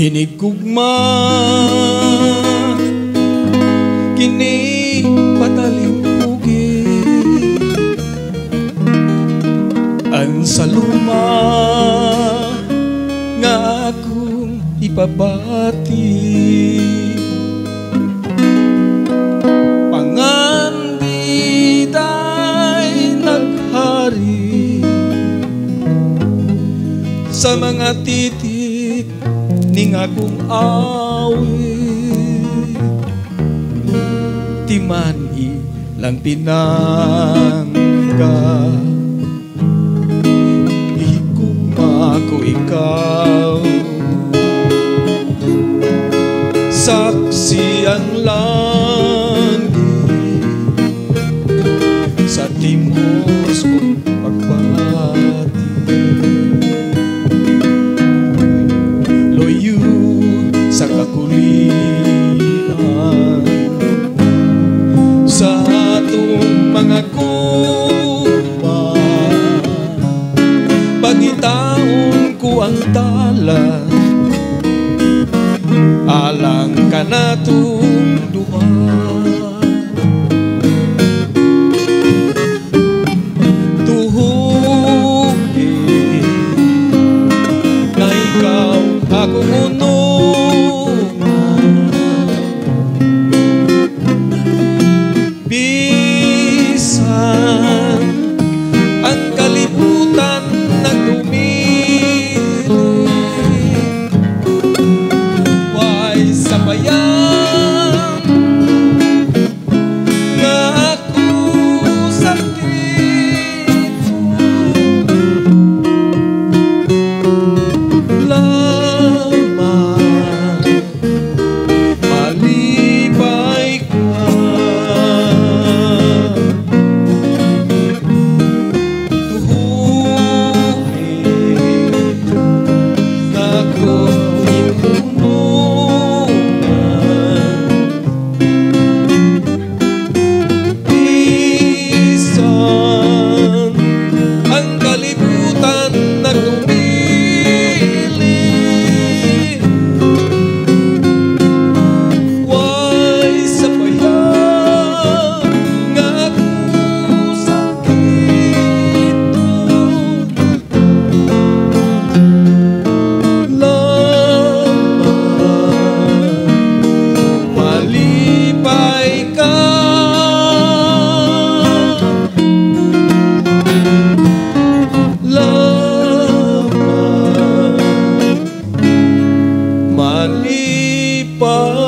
Hinigugma kini patalimugin ang saluma nga akong ipabati. Pangandiday naghari sa mga titik ning akong awit. Timani lang pinangga, ihigugma ko ikaw. Saksi ang langit sa timos kong pagbati. Loyo sa kakulian sa atong mga guma, pagitaon ko ang tala alang kanatong duha. Tuhugin na ikaw akong unungan, bisan ang kalibutan nagdumili. Why sabayan nga ako sakit, lamang malipay ka. Tuhugin na ako inunungan, bisan ang kalibutan nagdumili. Why sabayan nga ako sakit, lamang malipay ka. Lamang malipay